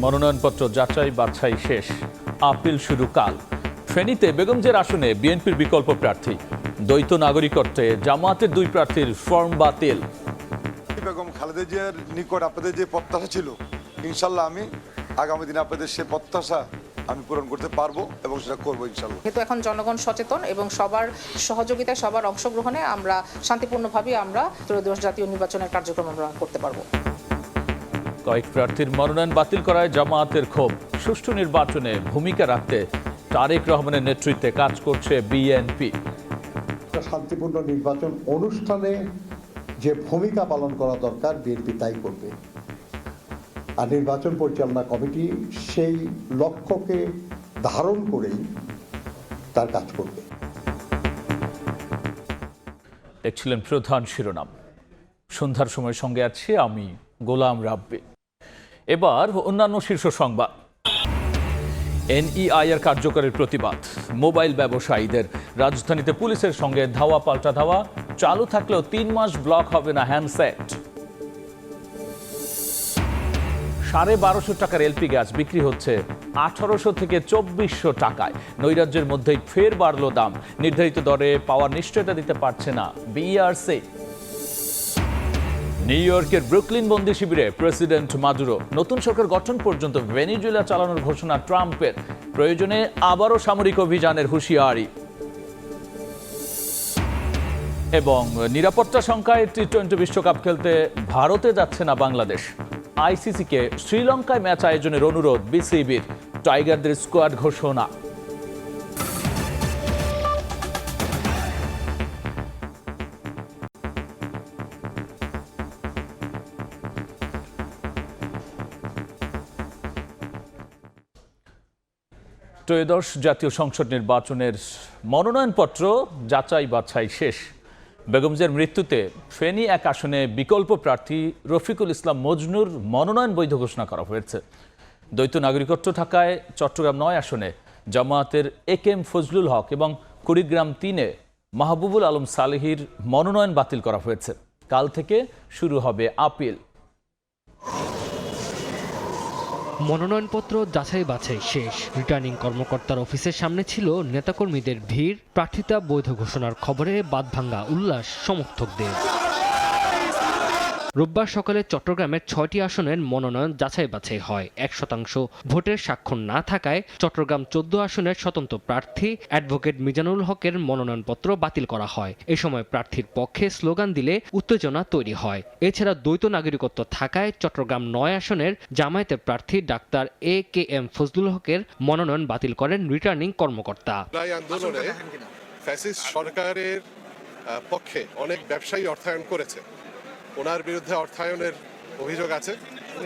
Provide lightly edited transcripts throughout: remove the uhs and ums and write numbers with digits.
মনোনয়নপত্র যাচাই বাছাই শেষ, আপিল শুরু কাল। ফেনীতে বেগমজের আসনে বিএনপির বিকল্প প্রার্থী, দ্বৈত নাগরিকত্বে জামায়াতের দুই প্রার্থীর ফর্ম বাতিল। বেগম খালেদা জিয়ার নিকট আপনাদের যে প্রত্যাশা ছিল, ইনশাল্লাহ আমি আগামী দিনে আপনাদের সে প্রত্যাশা আমি পূরণ করতে পারবো এবং সেটা করবো ইনশাল্লাহ। যেহেতু এখন জনগণ সচেতন এবং সবার সহযোগিতায় সবার অংশগ্রহণে আমরা শান্তিপূর্ণভাবে আমরা ত্রয়োদশ জাতীয় নির্বাচনের কার্যক্রম আমরা করতে পারবো। কয়েক প্রার্থীর মনোনয়ন বাতিল করায় জামায়াতের ক্ষোভ। সুষ্ঠু নির্বাচনে ভূমিকা রাখতে তারেক রহমানের নেতৃত্বে কাজ করছে বিএনপি। শান্তিপূর্ণ নির্বাচন অনুষ্ঠানে যে ভূমিকা পালন করা দরকার বিএনপি তাই করবে, আর নির্বাচন পরিচালনা কমিটি সেই লক্ষ্যকে ধারণ করেই তার কাজ করবে। দেখছিলেন প্রধান শিরোনাম। সন্ধ্যার সময় সঙ্গে আছি আমি গোলাম রাব্বি। এবার অন্যান্য শীর্ষ সংবাদ। এনইআইআর কার্যকরের প্রতিবাদ, মোবাইল ব্যবসায়ীদের রাজধানীতে পুলিশের সঙ্গে ধাওয়া পাল্টা ধাওয়া, চালু থাকলেও 3 মাস ব্লক হবে না হ্যান্ডসেট। 1250 টাকার এলপি গ্যাস বিক্রি হচ্ছে 1800 থেকে 2400 টাকায়। নৈরাজ্যের মধ্যেই ফের বাড়ল দাম, নির্ধারিত দরে পাওয়ার নিশ্চয়তা দিতে পারছে না বিইআরসি। নিউ ইয়র্কের ব্রুকলিন বন্দি শিবিরে প্রেসিডেন্ট মাদুরো, নতুন সরকার গঠন পর্যন্ত ভেনেজুয়েলা চালানোর ঘোষণা ট্রাম্পের, প্রয়োজনে আবারও সামরিক অভিযানের হুঁশিয়ারি। এবং নিরাপত্তা শঙ্কায় টি-20 বিশ্বকাপ খেলতে ভারতে যাচ্ছে না বাংলাদেশ। আইসিসিকে শ্রীলঙ্কায় ম্যাচ আয়োজনের অনুরোধ বিসিবির, টাইগারদের স্কোয়াড ঘোষণা। ত্রয়োদশ জাতীয় সংসদ নির্বাচনের মনোনয়নপত্র যাচাই বাছাই শেষ। বেগমজের মৃত্যুতে ফেনী এক আসনে বিকল্প প্রার্থী রফিকুল ইসলাম মজনুর মনোনয়ন বৈধ ঘোষণা করা হয়েছে। দ্বৈত নাগরিকত্ব থাকায় চট্টগ্রাম 9 আসনে জামায়াতের একেএম ফজলুল হক এবং কুড়িগ্রাম 3-এ মাহবুবুল আলম সালেহীর মনোনয়ন বাতিল করা হয়েছে। কাল থেকে শুরু হবে আপিল। মনোনয়নপত্র যাচাই বাছাই শেষ। রিটার্নিং কর্মকর্তার অফিসের সামনে ছিল নেতাকর্মীদের ভিড়। প্রার্থিতা বৈধ ঘোষণার খবরে বাঁধভাঙ্গা উল্লাস সমর্থকদের। রোববার সকালে চট্টগ্রামের 6টি আসনের মনোনয়ন যাচাই বাছাই হয়। 1% ভোটের স্বাক্ষর না থাকায় চট্টগ্রাম 14 আসনের স্বতন্ত্র প্রার্থী অ্যাডভোকেট মিজানুল হকের মনোনয়নপত্র বাতিল করা হয়। এ সময় প্রার্থীর পক্ষে স্লোগান দিলে উত্তেজনা তৈরি হয়। এছাড়া দ্বৈত নাগরিকত্ব থাকায় চট্টগ্রাম 9 আসনের জামায়াতের প্রার্থী ডাক্তার একেএম ফজলুল হকের মনোনয়ন বাতিল করেন রিটার্নিং কর্মকর্তা। আন্দোলনে ফ্যাসিস্ট সরকারের পক্ষে অনেক ব্যবসায়ী অর্থায়ন করেছে, ওনার বিরুদ্ধে অর্থায়নের অভিযোগ আছে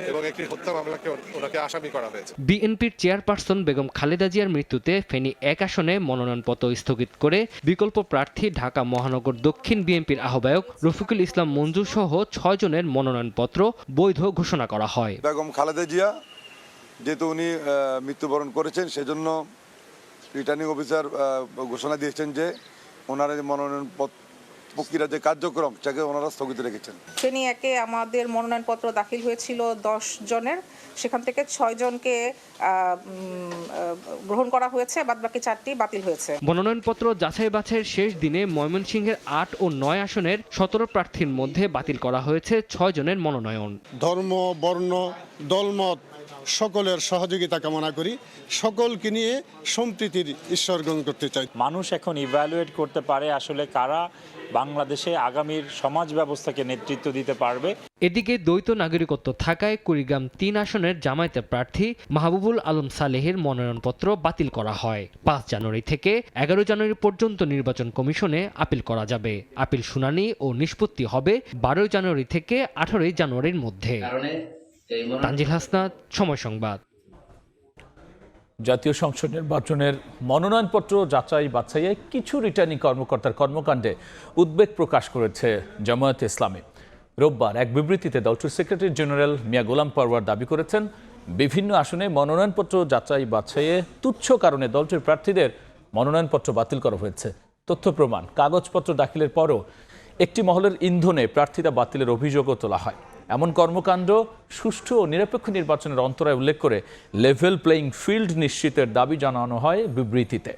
এবং একটি হত্যা মামলাকে ওনাকে আসামি করা হয়েছে। বিএনপির চেয়ারপারসন বেগম খালেদা জিয়ার মৃত্যুতে ফেনী 1 আসনে মনোনয়নপত্র স্থগিত করে বিকল্প প্রার্থী ঢাকা মহানগর দক্ষিণ বিএনপির আহ্বায়ক রফিকুল ইসলাম মঞ্জু সহ 6 জনের মনোনয়নপত্র বৈধ ঘোষণা করা হয়। বেগম খালেদা জিয়া যেহেতু উনি মৃত্যুবরণ করেছেন, সেজন্য রিটার্নিং অফিসার ঘোষণা দিয়েছেন যে ওনার মনোনয়ন প্রক্রিয়ার যে কার্যক্রম সেটাকে ওনারা স্থগিত রেখেছেন। ফেনী 1-এ আমাদের মনোনয়নপত্র দাখিল হয়েছিল 10 জনের, সেখান থেকে 6 জনকে গ্রহণ করা হয়েছে, বাদবাকি 4টি বাতিল হয়েছে। মনোনয়নপত্র যাচাই বাছাইয়ের শেষ দিনে ময়মনসিংহের 8 ও 9 আসনের 17 প্রার্থীর মধ্যে বাতিল করা হয়েছে 6 জনের মনোনয়ন। ধর্ম, বর্ণ, দলমত সকলের সহযোগিতা কামনা করি, সকলকে নিয়ে সম্প্রীতির ঈশ্বর গ্রহণ করতে চাই। মানুষ এখন ইভ্যালুয়েট করতে পারে আসলে কারা বাংলাদেশে আগামীর সমাজ ব্যবস্থাকে নেতৃত্ব দিতে পারবে। এদিকে দ্বৈত নাগরিকত্ব থাকায় কুড়িগ্রাম 3 আসনের জামায়াতের প্রার্থী মাহবুবুল আলম সালেহের মনোনয়নপত্র বাতিল করা হয়। 5 জানুয়ারি থেকে 11 জানুয়ারি পর্যন্ত নির্বাচন কমিশনে আপিল করা যাবে। আপিল শুনানি ও নিষ্পত্তি হবে 12 জানুয়ারি থেকে 18 জানুয়ারির মধ্যে। তানজিল হাসনাত, সময় সংবাদ। জাতীয় সংসদ নির্বাচনের মনোনয়নপত্র যাচাই বাছাইয়ে কিছু রিটার্নিং কর্মকর্তার কর্মকাণ্ডে উদ্বেগ প্রকাশ করেছে জামায়াতে ইসলামী। রোববার এক বিবৃতিতে দলটির সেক্রেটারি জেনারেল মিয়া গোলাম পরওয়ার দাবি করেছেন, বিভিন্ন আসনে মনোনয়নপত্র যাচাই বাছাইয়ে তুচ্ছ কারণে দলটির প্রার্থীদের মনোনয়নপত্র বাতিল করা হয়েছে। তথ্য প্রমাণ, কাগজপত্র দাখিলের পরও একটি মহলের ইন্ধনে প্রার্থিতা বাতিলের অভিযোগও তোলা হয়। এমন কর্মকাণ্ড সুষ্ঠু ও নিরপেক্ষ নির্বাচনের অন্তরায় উল্লেখ করে লেভেল প্লেইং ফিল্ড নিশ্চিতের দাবি জানানো হয় বিবৃতিতে।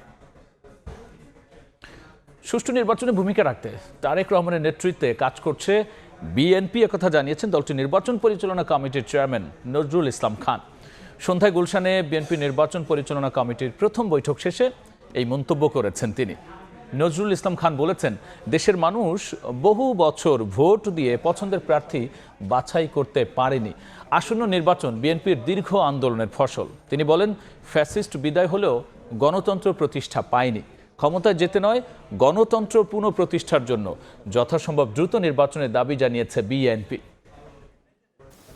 সুষ্ঠু নির্বাচনে ভূমিকা রাখতে তারেক রহমানের নেতৃত্বে কাজ করছে বিএনপি, একথা জানিয়েছেন দলটির নির্বাচন পরিচালনা কমিটির চেয়ারম্যান নজরুল ইসলাম খান। সন্ধ্যায় গুলশানে বিএনপি নির্বাচন পরিচালনা কমিটির প্রথম বৈঠক শেষে এই মন্তব্য করেছেন তিনি। নজরুল ইসলাম খান বলেছেন, দেশের মানুষ বহু বছর ভোট দিয়ে পছন্দের প্রার্থী বাছাই করতে পারেনি। আসন্ন নির্বাচন বিএনপির দীর্ঘ আন্দোলনের ফসল। তিনি বলেন, ফ্যাসিস্ট বিদায় হলেও গণতন্ত্র প্রতিষ্ঠা পায়নি। ক্ষমতায় যেতে নয়, গণতন্ত্র পুনঃপ্রতিষ্ঠার জন্য যথাসম্ভব দ্রুত নির্বাচনের দাবি জানিয়েছে বিএনপি।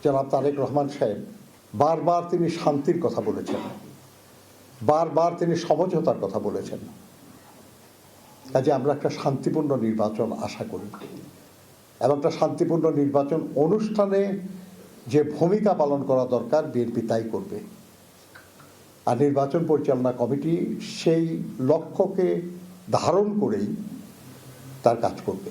জনাব তারেক রহমান সাহেব বারবার তিনি শান্তির কথা বলেছেন, বারবার তিনি সমঝোতার কথা বলেছেন। কাজে আমরা একটা শান্তিপূর্ণ নির্বাচন আশা করি এবং একটা শান্তিপূর্ণ নির্বাচন অনুষ্ঠানে যে ভূমিকা পালন করা দরকার বিএনপি তাই করবে। আর নির্বাচন পরিচালনা কমিটি সেই লক্ষ্যকে ধারণ করেই তার কাজ করবে।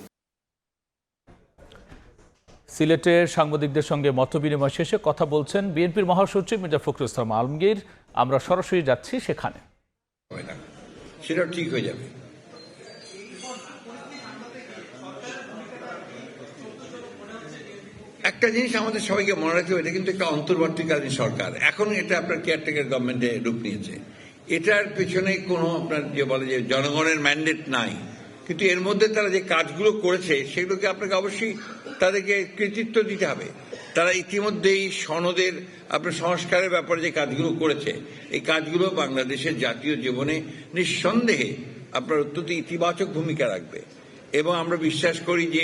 সিলেটের সাংবাদিকদের সঙ্গে মতবিনিময় শেষে কথা বলছেন বিএনপির মহাসচিব মির্জা ফখরুল ইসলাম আলমগীর। আমরা সরাসরি যাচ্ছি সেখানে। সেটা ঠিক হয়ে যাবে। একটা জিনিস আমাদের সবাইকে মনে রাখতে হবে, এটা কিন্তু একটা অন্তর্বর্তীকালীন সরকার। এখন এটা আপনার কেয়ারটেকার গভর্নমেন্টে রূপ নিয়েছে। এটার পেছনে কোনো আপনার যে বলে যে জনগণের ম্যান্ডেট নাই, কিন্তু এর মধ্যে তারা যে কাজগুলো করেছে সেগুলোকে আপনাকে অবশ্যই তাদেরকে কৃতিত্ব দিতে হবে। তারা ইতিমধ্যেই সনদের আপনার সংস্কারের ব্যাপারে যে কাজগুলো করেছে, এই কাজগুলো বাংলাদেশের জাতীয় জীবনে নিঃসন্দেহে আপনার অত্যন্ত ইতিবাচক ভূমিকা রাখবে। এবং আমরা বিশ্বাস করি যে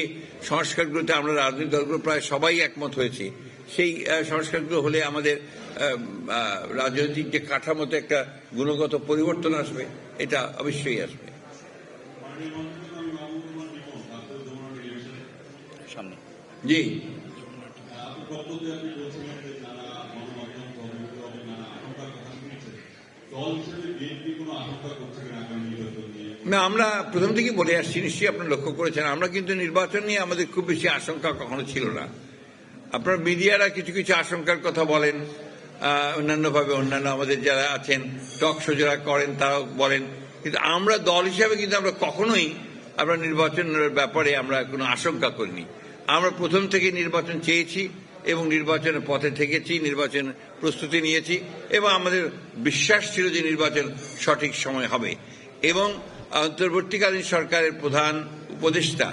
সংস্কারগুলোতে আমরা রাজনৈতিক দলগুলো প্রায় সবাই একমত হয়েছি। সেই সংস্কারগুলো হলে আমাদের রাজনৈতিক যে কাঠামোতে একটা গুণগত পরিবর্তন আসবে, এটা অবশ্যই আসবে। জি, না, আমরা প্রথম থেকে বলে আসছি, নিশ্চয়ই আপনারা লক্ষ্য করেছেন, আমরা কিন্তু নির্বাচন নিয়ে আমাদের খুব বেশি আশঙ্কা কখনো ছিল না। আপনার মিডিয়ারা কিছু কিছু আশঙ্কার কথা বলেন, অন্যান্যভাবে অন্যান্য আমাদের যারা আছেন টক শো যারা করেন তারাও বলেন, কিন্তু আমরা দল হিসাবে কিন্তু আমরা কখনোই আমরা নির্বাচনের ব্যাপারে আমরা কোনো আশঙ্কা করিনি। আমরা প্রথম থেকে নির্বাচন চেয়েছি এবং নির্বাচনের পথে থেকেছি, নির্বাচন প্রস্তুতি নিয়েছি এবং আমাদের বিশ্বাস ছিল যে নির্বাচন সঠিক সময় হবে। এবং অন্তর্বর্তীকালীন সরকারের প্রধান উপদেষ্টা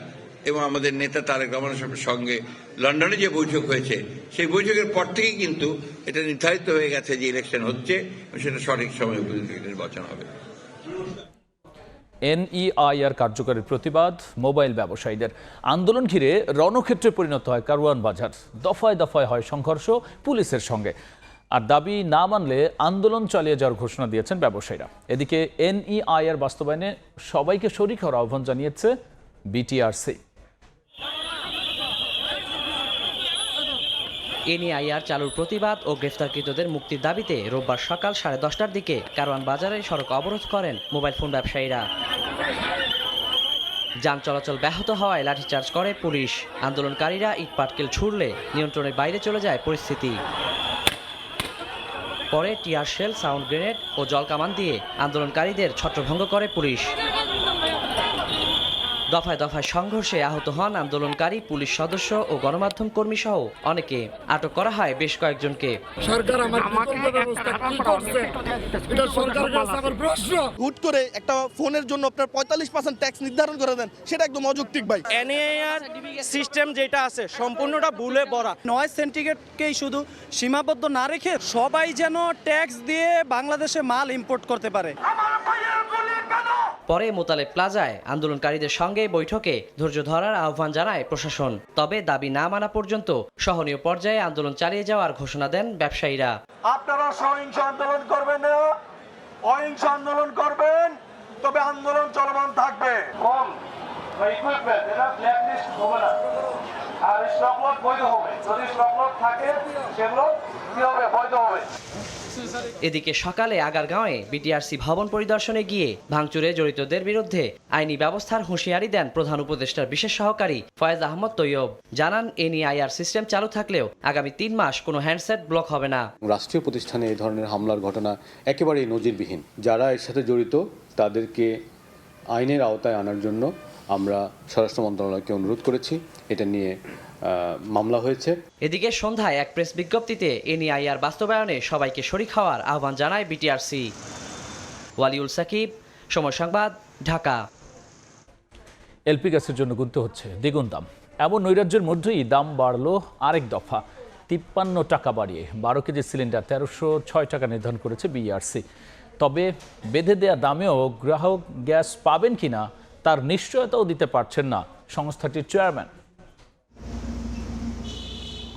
এবং আমাদের নেতা তারেক রহমানের সঙ্গে লন্ডনে যে বৈঠক হয়েছে, সেই বৈঠকের পর থেকেই কিন্তু এটা নির্ধারিত হয়ে গেছে যে ইলেকশন হচ্ছে, সেটা সঠিক সময়ে উপযুক্ত নির্বাচন হবে। এনইআইআর কার্যকরের প্রতিবাদ মোবাইল ব্যবসায়ীদের আন্দোলন ঘিরে রণক্ষেত্রে পরিণত হয় কারওয়ান বাজার। দফায় দফায় হয় সংঘর্ষ পুলিশের সঙ্গে, আর দাবি না মানলে আন্দোলন চালিয়ে যাওয়ার ঘোষণা দিয়েছেন ব্যবসায়ীরা। এদিকে এনইআইআর বাস্তবায়নে সবাইকে শরিক হওয়ার আহ্বান জানিয়েছে বিটিআরসি। এনইআইআর চালুর প্রতিবাদ ও গ্রেফতারকৃতদের মুক্তির দাবিতে রোববার সকাল 10:30টার দিকে কারওয়ান বাজারে সড়ক অবরোধ করেন মোবাইল ফোন ব্যবসায়ীরা। যান চলাচল ব্যাহত হওয়ায় লাঠিচার্জ করে পুলিশ। আন্দোলনকারীরা ইটপাটকেল ছুড়লে নিয়ন্ত্রণের বাইরে চলে যায় পরিস্থিতি। পরে টিয়ার শেল, সাউন্ড গ্রেনেড ও জলকামান দিয়ে আন্দোলনকারীদের ছত্রভঙ্গ করে পুলিশ। দফায় দফায় সংঘর্ষে আহত হন আন্দোলনকারী, পুলিশ সদস্য ও গণমাধ্যম কর্মী সহ অনেকে। আটক করা হয় বেশ কয়েকজনকে। হুট করে একটা ফোনের জন্য আপনার 45% ট্যাক্স নির্ধারণ করে দেন, সেটা একদম অযৌক্তিক ভাই। এনএআর সিস্টেম যেটা আছে সম্পূর্ণটা ভুলে ভরা। নয় সেন্টিগ্রেডকেই শুধু সীমাবদ্ধ না রেখে সবাই যেন ট্যাক্স দিয়ে বাংলাদেশে মাল ইম্পোর্ট করতে পারে। পরে মোতালেব প্লাজায় আন্দোলনকারীদের সঙ্গে বৈঠকে ধৈর্য ধরার আহ্বান জানায় প্রশাসন। তবে দাবি না মানা পর্যন্ত সহনীয় পর্যায়ে আন্দোলন চালিয়ে যাওয়ার ঘোষণা দেন ব্যবসায়ীরা। আপনারা সহিংস আন্দোলন করবেন না, অহিংস আন্দোলন করবেন, তবে আন্দোলন চলমান থাকবে। আর স্টক লট বৈধ হবে, যদি স্টক লট থাকে সেগুলো কি হবে? বৈধ হবে। এদিকে সকালে আগারগাঁওয়ে বিটিআরসি ভবন পরিদর্শনে গিয়ে ভাঙচুরে জড়িতদের বিরুদ্ধে আইনি ব্যবস্থার হুঁশিয়ারি দেন প্রধান উপদেষ্টার বিশেষ সহকারী ফয়েজ আহমদ তৈয়ব। জানান এনইআইআর সিস্টেম চালু থাকলেও আগামী 3 মাস কোনো হ্যান্ডসেট ব্লক হবে না। রাষ্ট্রীয় প্রতিষ্ঠানে এই ধরনের হামলার ঘটনা একেবারেই নজিরবিহীন। যারা এর সাথে জড়িত তাদেরকে আইনের আওতায় আনার জন্য আমরা স্বরাষ্ট্র মন্ত্রণালয়কে অনুরোধ করেছি। এটা নিয়ে মামলা হয়েছে। এদিকে সন্ধ্যায় এক প্রেস বিজ্ঞপ্তিতে এনইআইআর বাস্তবায়নে সবাইকে শরিক হওয়ার আহ্বান জানায় বিটিআরসি। ওয়ালিউল সাকিব, সময় সংবাদ, ঢাকা। এলপি গ্যাসের জন্য গুনতে হচ্ছে দ্বিগুণ দাম। এমন নৈরাজ্যের মধ্যেই দাম বাড়লো আরেক দফা, 53 টাকা বাড়িয়ে 12 কেজি সিলিন্ডার 1306 টাকা নির্ধারণ করেছে বিইআরসি। তবে বেঁধে দেয়া দামেও গ্রাহক গ্যাস পাবেন কিনা তার নিশ্চয়তাও দিতে পারছেন না সংস্থাটির চেয়ারম্যান।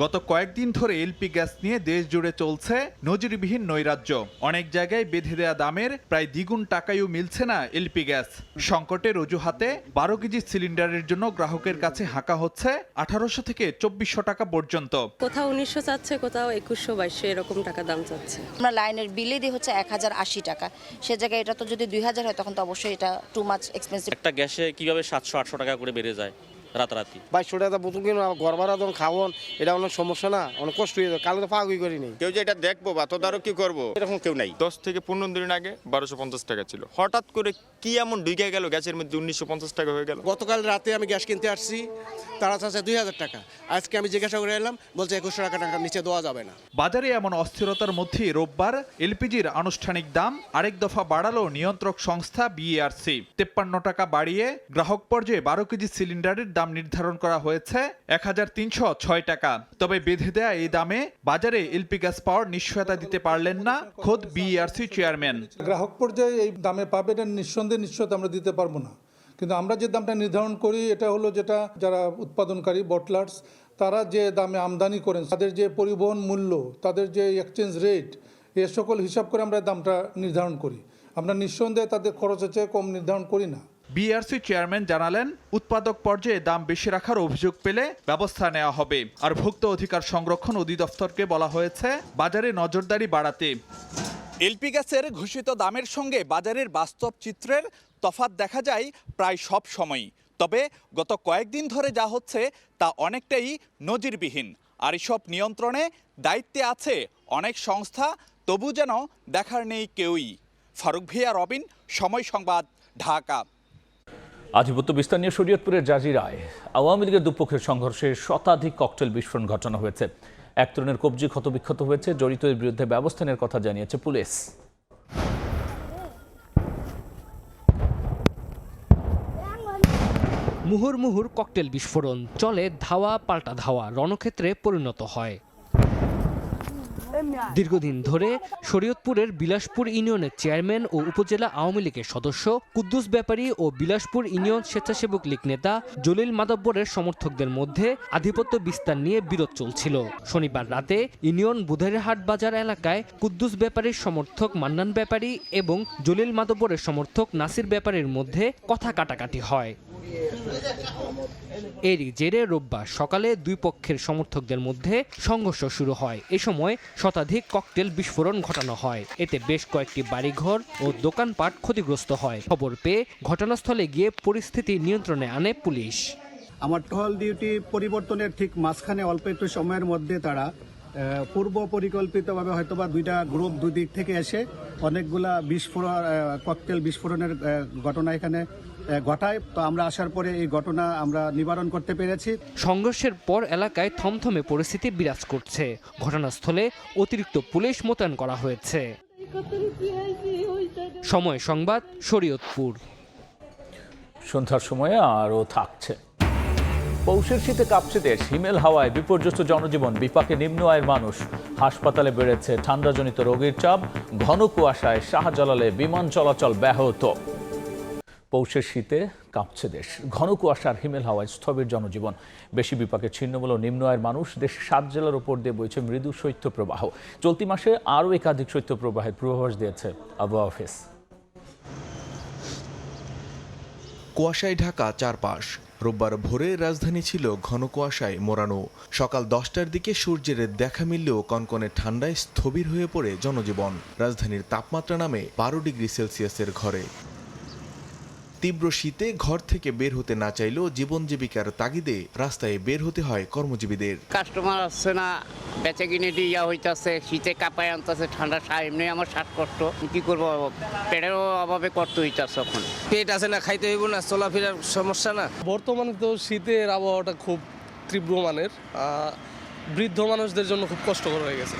গত কয়েকদিন ধরে এলপি গ্যাস নিয়ে দেশ জুড়ে চলছে নজিরবিহীন নৈরাজ্য। অনেক জায়গায় বেঁধে দেয়া দামের প্রায় দ্বিগুণ টাকায়ও মিলছে না এলপি গ্যাস। সংকটের অজুহাতে 12 কেজি সিলিন্ডারের জন্য গ্রাহকের কাছে হাঁকা হচ্ছে 1800 থেকে 2400 টাকা পর্যন্ত। কোথাও 1900 চাচ্ছে, কোথাও 2100-2200 এরকম টাকা দাম চাচ্ছে। আমরা লাইনের বিলে দিয়ে হচ্ছে 1080 টাকা, সে জায়গায় এটা তো যদি 2000 হয় তখন তো অবশ্যই এটা টু মাচ এক্সপেন্সিভ। একটা গ্যাসে কিভাবে 700-800 টাকা করে বেড়ে যায় রাতারাতি। 2200 টাকা বোতল কিনো, ঘর ভাড়া যখন খাওয়ান, এটা অনেক সমস্যা না, অনেক কষ্ট হয়ে যায়। কালকে তো পাগুই করিনি। কেউ যে এটা দেখবো বা তদারকি করবো এরকম কেউ নাই। 10 থেকে 15 দিন আগে 1250 টাকা ছিল, হঠাৎ করে কি এমন ঢুকে গেল গ্যাসের মধ্যে 1950 টাকা হয়ে গেল। গতকাল রাতে আমি গ্যাস কিনতে আসছি, তারা চাচ্ছে 2000 টাকা। আজকে আমি জিজ্ঞাসা করে এলাম, বলছে 2100 টাকার নিচে দেওয়া যাবে না। বাজারে এমন অস্থিরতার মধ্যে রোববার এলপিজির আনুষ্ঠানিক দাম আরেক দফা বাড়ালো নিয়ন্ত্রক সংস্থা বিইআরসি। 53 টাকা বাড়িয়ে গ্রাহক পর্যায়ে 12 কেজি সিলিন্ডারের দাম নির্ধারণ করা হয়েছে 1306 টাকা। তবে বেঁধে দেয়া এই দামে বাজারে এলপি গ্যাস পাওয়ার নিশ্চয়তা দিতে পারলেন না খোদ বিইআরসি চেয়ারম্যান। গ্রাহক পর্যায়ে এই দামে পাবে এটা নিশ্চয়তা আমরা দিতে পারবো না, কিন্তু আমরা যে দামটা নির্ধারণ করি এটা হলো যেটা যারা উৎপাদনকারী বটলার্স তারা যে দামে আমদানি করেন তাদের যে পরিবহন মূল্য, তাদের যে এক্সচেঞ্জ রেট, এ সকল হিসাব করে আমরা দামটা নির্ধারণ করি। আমরা নিঃসন্দেহে তাদের খরচের চেয়ে কম নির্ধারণ করি না। বিইআরসি চেয়ারম্যান জানালেন, উৎপাদক পর্যায়ে দাম বেশি রাখার অভিযোগ পেলে ব্যবস্থা নেওয়া হবে। আর ভোক্তা অধিকার সংরক্ষণ অধিদপ্তরকে বলা হয়েছে বাজারে নজরদারি বাড়াতে। এলপি গ্যাসের ঘোষিত দামের সঙ্গে বাজারের বাস্তব চিত্রের তফাৎ দেখা যায় প্রায় সব সময়ই। তবে গত কয়েকদিন ধরে যা হচ্ছে তা অনেকটাই নজিরবিহীন। আর এসব নিয়ন্ত্রণে দায়িত্বে আছে অনেক সংস্থা, তবু যেন দেখার নেই কেউই। ফারুক ভিয়া, রবিন, সময় সংবাদ, ঢাকা। আধিপত্য বিস্তার নিয়ে শরীয়তপুরের জাজিরায় আওয়ামী লীগের দুপক্ষের সংঘর্ষে শতাধিক ককটেল বিস্ফোরণ ঘটানো হয়েছে। এক তরুণের কবজি ক্ষতবিক্ষত হয়েছে। জড়িতদের বিরুদ্ধে ব্যবস্থা নেওয়ার কথা জানিয়েছে পুলিশ। মুহুর্মুহুর ককটেল বিস্ফোরণ, চলে ধাওয়া পাল্টা ধাওয়া, রণক্ষেত্রে পরিণত হয়। দীর্ঘদিন ধরে শরীয়তপুরের বিলাসপুর ইউনিয়নের চেয়ারম্যান ও উপজেলা আওয়ামী লীগের সদস্য কুদ্দুস ব্যাপারী ও বিলাসপুর ইউনিয়ন স্বেচ্ছাসেবক লীগ নেতা জলিল মাদব্বরের সমর্থকদের মধ্যে আধিপত্য বিস্তার নিয়ে বিরোধ চলছিল। শনিবার রাতে ইউনিয়ন বুধাইরহাট বাজার এলাকায় কুদ্দুস ব্যাপারীর সমর্থক মান্নান ব্যাপারী এবং জলিল মাদব্বরের সমর্থক নাসির ব্যাপারীর মধ্যে কথা কাটাকাটি হয়। এরই জেরে রোববার সকালে দুই পক্ষের সমর্থকদের মধ্যে সংঘর্ষ শুরু হয়। এ সময় শতাধিক ককটেল বিস্ফোরণ ঘটানো হয়। এতে বেশ কয়েকটি বাড়িঘর ও দোকানপাট ক্ষতিগ্রস্ত হয়। খবর পেয়ে ঘটনাস্থলে গিয়ে পরিস্থিতি নিয়ন্ত্রণে আনে পুলিশ। আমার টহল ডিউটি পরিবর্তনের ঠিক মাঝখানে অল্প একটু সময়ের মধ্যে তারা পূর্ব পরিকল্পিতভাবে হয়তোবা দুইটা গ্রুপ দুই দিক থেকে এসে অনেকগুলা ককটেল বিস্ফোরণের ঘটনা এখানে ঘটায়। তো আমরা আসার পরে এই ঘটনা আমরা নিবারণ করতে পেরেছি। সংঘর্ষের পর এলাকায় থমথমে পরিস্থিতি বিরাজ করছে। ঘটনাস্থলে অতিরিক্ত পুলিশ মোতায়েন করা হয়েছে। সময় সংবাদ, শরীয়তপুর। সন্ধ্যার সময়ে আরও থাকছে। পৌষের শীতে কাঁপছে দেশ, হিমেল হাওয়ায় বিপর্যস্ত জনজীবন, বিপাকে নিম্ন আয়ের মানুষ। হাসপাতালে বেড়েছে ঠান্ডাজনিত রোগীর চাপ, ঘন কুয়াশায় শাহজালালে বিমান চলাচল ব্যাহত। পৌষের শীতে কাঁপছে দেশ, ঘন কুয়াশার হিমেল হাওয়ায় স্থবির জনজীবন, বেশি বিপাকে ছিন্নমূল নিম্ন আয়ের মানুষ। দেশের 7 জেলার উপর দিয়ে বইছে মৃদু শৈত্যপ্রবাহ। চলতি মাসে আরও একাধিক শৈত্যপ্রবাহের পূর্বাভাস দিয়েছে আবহাওয়া অফিস। কুয়াশায় ঢাকা চারপাশ, রোববার ভোরে রাজধানী ছিল ঘন কুয়াশায় মোড়ানো। সকাল 10টার দিকে সূর্যের দেখা মিললেও কনকনে ঠান্ডায় স্থবির হয়ে পড়ে জনজীবন। রাজধানীর তাপমাত্রা নামে 12 ডিগ্রি সেলসিয়াসের ঘরে। তীব্র শীতে ঘর থেকে বের হতে না চাইলেও জীবন জীবিকার তাগিদে রাস্তায় বের হতে হয় কর্মজীবীদের। কাস্টমার আসছে না, বেচা কিনে দিয়া হইতাছে, শীতে কাঁপায় আনতেছে, ঠান্ডা এমনি আমার শ্বাসকষ্ট, কি করবো, পেটেরও অভাবে করতে হইতাছে। এখন পেট আছে না, খাইতে হইব না, চলাফেরার সমস্যা না। বর্তমানে তো শীতের আবহাওয়াটা খুব তীব্র মানের, বৃদ্ধ মানুষদের জন্য খুব কষ্টকর হয়ে গেছে।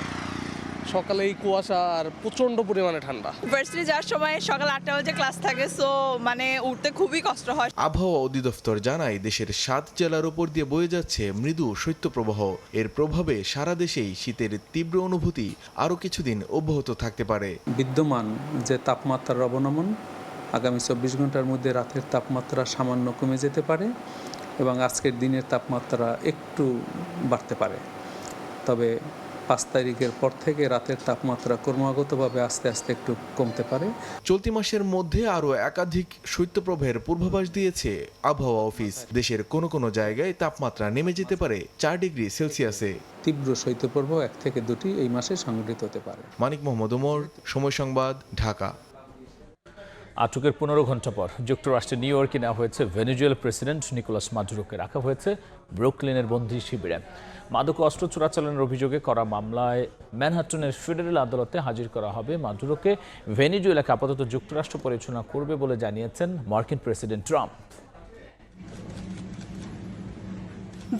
সকালে এই কুয়াশা আর প্রচন্ড পরিমাণে ঠান্ডা। ভার্সিটি যাওয়ার সময় সকাল 8টা বাজে ক্লাস থাকে, সো মানে উঠতে খুবই কষ্ট হয়। আবহাওয়া অধিদপ্তর জানায় দেশের 7 জেলার উপর দিয়ে বয়ে যাচ্ছে মৃদু শৈত্যপ্রবাহ। এর প্রভাবে সারা দেশেই শীতের তীব্র অনুভূতি আরও কিছুদিন অব্যাহত থাকতে পারে। বিদ্যমান যে তাপমাত্রার অবনমন আগামী 24 ঘন্টার মধ্যে রাতের তাপমাত্রা সামান্য কমে যেতে পারে এবং আজকের দিনের তাপমাত্রা একটু বাড়তে পারে। তবে 5 তারিখের পর থেকে রাতের তাপমাত্রা ক্রমাগতভাবে আস্তে আস্তে একটু কমতে পারে। চলতি মাসের মধ্যে আরও একাধিক শৈত্যপ্রবাহের পূর্বাভাস দিয়েছে আবহাওয়া অফিস। দেশের কোনো কোনো জায়গায় তাপমাত্রা নেমে যেতে পারে 4 ডিগ্রি সেলসিয়াসে। তীব্র শৈত্যপ্রবাহ 1 থেকে 2টি এই মাসে সংঘটিত হতে পারে। মানিক মোহাম্মদ ওমর, সময় সংবাদ, ঢাকা। আটকের 15 ঘন্টা পর যুক্তরাষ্ট্রের নিউ ইয়র্কে নেওয়া হয়েছে ভেনেজুয়েলার প্রেসিডেন্ট নিকোলাস মাদুরোকে। রাখা হয়েছে ব্রুকলিনের বন্দি শিবিরে। মাদক অস্ত্র চোরাচালানের অভিযোগে করা মামলায় ম্যানহাটনের ফেডারেল আদালতে হাজির করা হবে মাদুরোকে। ভেনেজুয়েলাকে আপাতত যুক্তরাষ্ট্র পরিচালনা করবে বলে জানিয়েছেন মার্কিন প্রেসিডেন্ট ট্রাম্প।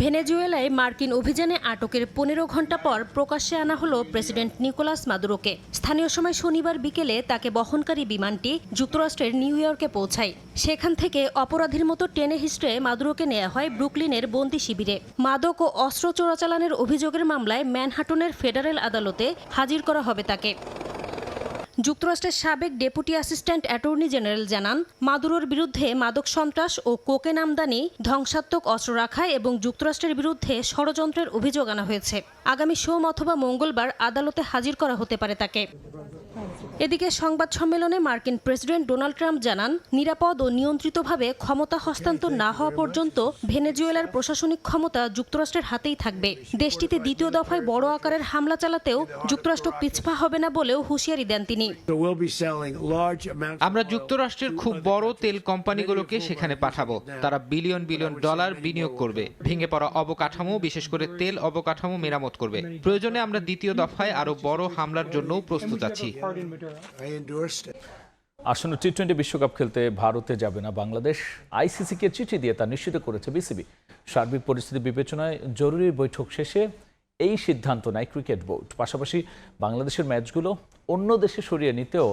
ভেনেজুয়েলায় মার্কিন অভিযানে আটকের 15 ঘন্টা পর প্রকাশ্যে আনা হলো প্রেসিডেন্ট নিকোলাস মাদুরোকে। স্থানীয় সময় শনিবার বিকেলে তাকে বহনকারী বিমানটি যুক্তরাষ্ট্রের নিউ ইয়র্কে পৌঁছায়। সেখান থেকে অপরাধীর মতো টেনে হিস্ট্রে মাদুরোকে নেওয়া হয় ব্রুকলিনের বন্দি শিবিরে। মাদক ও অস্ত্র চোরাচালানের অভিযোগের মামলায় ম্যানহাটনের ফেডারেল আদালতে হাজির করা হবে তাকে। যুক্তরাষ্ট্রের সাবেক ডেপুটি অ্যাসিস্ট্যান্ট অ্যাটর্নি জেনারেল জানান, মাদুরোর বিরুদ্ধে মাদক সন্ত্রাস ও কোকেন আমদানি, ধ্বংসাত্মক অস্ত্র রাখা এবং যুক্তরাষ্ট্রের বিরুদ্ধে ষড়যন্ত্রের অভিযোগ আনা হয়েছে। আগামী সোম অথবা মঙ্গলবার আদালতে হাজির করা হতে পারে তাকে। এদিকে সংবাদ সম্মেলনে মার্কিন প্রেসিডেন্ট ডোনাল্ড ট্রাম্প জানান, নিরাপদ ও নিয়ন্ত্রিতভাবে ক্ষমতা হস্তান্তর না হওয়া পর্যন্ত ভেনেজুয়েলার প্রশাসনিক ক্ষমতা যুক্তরাষ্ট্রের হাতেই থাকবে। দেশটিতে দ্বিতীয় দফায় বড় আকারের হামলা চালাতেও যুক্তরাষ্ট্র পিছপা হবে না বলেও হুঁশিয়ারি দেন তিনি। আমরা যুক্তরাষ্ট্রের খুব বড় তেল কোম্পানিগুলোকে সেখানে পাঠাবো। তারা বিলিয়ন বিলিয়ন ডলার বিনিয়োগ করবে। ভেঙে পড়া অবকাঠামো, বিশেষ করে তেল অবকাঠামো মেরামত করবে। প্রয়োজনে আমরা দ্বিতীয় দফায় আরো বড় হামলার জন্য প্রস্তুত আছি। আসন্ন টি-20 বিশ্বকাপ খেলতে ভারতে যাবে না বাংলাদেশ। আইসিসিকে চিঠি দিয়ে তা নিশ্চিত করেছে বিসিবি। সার্বিক পরিস্থিতি বিবেচনায় জরুরি বৈঠক শেষে এই সিদ্ধান্ত নেয় ক্রিকেট বোর্ড। পাশাপাশি বাংলাদেশের ম্যাচগুলো অন্য দেশে সরিয়ে নিতেও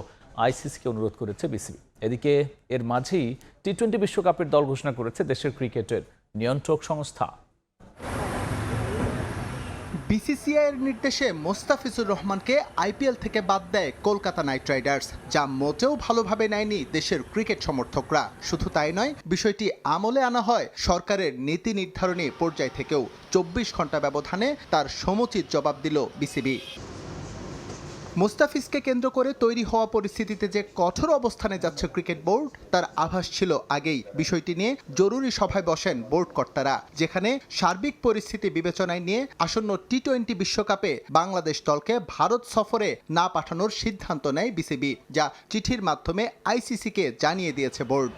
আইসিসিকে অনুরোধ করেছে বিসিবি। এদিকে এর মাঝেই টি-20 বিশ্বকাপের দল ঘোষণা করেছে দেশের ক্রিকেটের নিয়ন্ত্রক সংস্থা। বিসিসিআইয়ের নির্দেশে মোস্তাফিজুর রহমানকে আইপিএল থেকে বাদ দেয় কলকাতা নাইট রাইডার্স, যা মোটেও ভালোভাবে নেয়নি দেশের ক্রিকেট সমর্থকরা। শুধু তাই নয়, বিষয়টি আমলে আনা হয় সরকারের নীতি নির্ধারণী পর্যায় থেকেও। 24 ঘন্টা ব্যবধানে তার সমুচিত জবাব দিল বিসিবি। মুস্তাফিজকে কেন্দ্র করে তৈরি হওয়া পরিস্থিতিতে যে কঠোর অবস্থানে যাচ্ছে ক্রিকেট বোর্ড, তার আভাস ছিল আগেই। বিষয়টি নিয়ে জরুরি সভায় বসেন বোর্ড কর্তারা, যেখানে সার্বিক পরিস্থিতি বিবেচনায় নিয়ে আসন্ন টি-20 বিশ্বকাপে বাংলাদেশ দলকে ভারত সফরে না পাঠানোর সিদ্ধান্ত নেয় বিসিবি, যা চিঠির মাধ্যমে আইসিসিকে জানিয়ে দিয়েছে বোর্ড।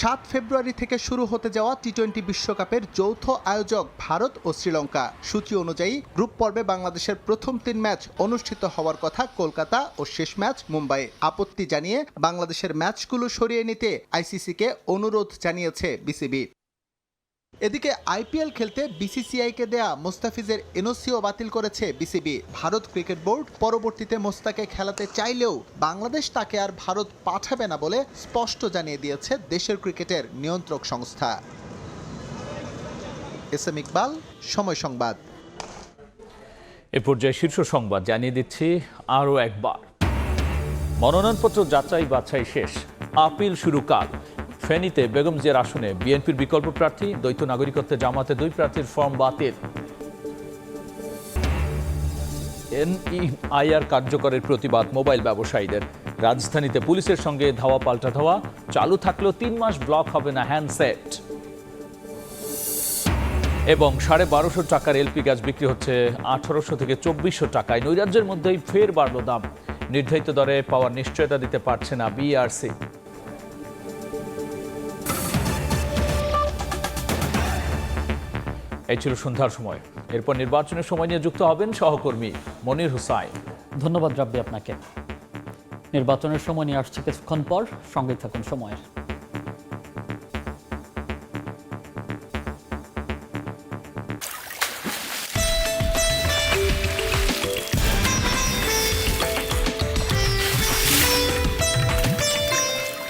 7 ফেব্রুয়ারি থেকে শুরু হতে যাওয়া টি-20 বিশ্বকাপের যৌথ আয়োজক ভারত ও শ্রীলঙ্কা। সূচি অনুযায়ী গ্রুপ পর্বে বাংলাদেশের প্রথম 3 ম্যাচ অনুষ্ঠিত হওয়ার কথা কলকাতা ও শেষ ম্যাচ মুম্বাইয়ে। আপত্তি জানিয়ে বাংলাদেশের ম্যাচগুলো সরিয়ে নিতে আইসিসিকে অনুরোধ জানিয়েছে বিসিবি। এদিকে আইপিএল খেলতে বিসিসিআইকে দেয়া মোস্তাফিজের এনওসিও বাতিল করেছে বিসিবি। ভারত ক্রিকেট বোর্ড পরবর্তীতে মোস্তাকে খেলাতে চাইলেও বাংলাদেশ তাকে আর ভারত পাঠাবে না বলে স্পষ্ট জানিয়ে দিয়েছে দেশের ক্রিকেটের নিয়ন্ত্রক সংস্থা। এস এম ইকবাল, সময় সংবাদ। এ পর্যায়ে শীর্ষ সংবাদ জানিয়ে দিচ্ছি আরও একবার। মনোনয়নপত্র যাচাই বাছাই শেষ, আপিল শুরু কাল। ফেনীতে বেগম জিয়ার আসনে বিএনপির বিকল্প প্রার্থী, দ্বৈত নাগরিকত্বে জামাতে 2 প্রার্থীর ফর্ম বাতিল। এনইআইআর কার্যকরের প্রতিবাদ মোবাইল ব্যবসায়ীদের। রাজধানীতে পুলিশের সঙ্গে ধাওয়া পাল্টা ধাওয়া, চালু থাকলেও 3 মাস ব্লক হবে না হ্যান্ডসেট। এবং 1250 টাকার এলপি গ্যাস বিক্রি হচ্ছে 1800 থেকে 2400 টাকায়। নৈরাজ্যের মধ্যেই ফের বাড়ল দাম। নির্ধারিত দরে পাওয়ার নিশ্চয়তা দিতে পারছে না বিআরসি। এই ছিল সন্ধ্যার সময়। এরপর নির্বাচনের সময় নিয়ে যুক্ত হবেন সহকর্মী মনির হুসাইন। ধন্যবাদ রাব্বি আপনাকে। নির্বাচনের সময় নিয়ে আসছে কিছুক্ষণ পর, সঙ্গে থাকুন সময়ের।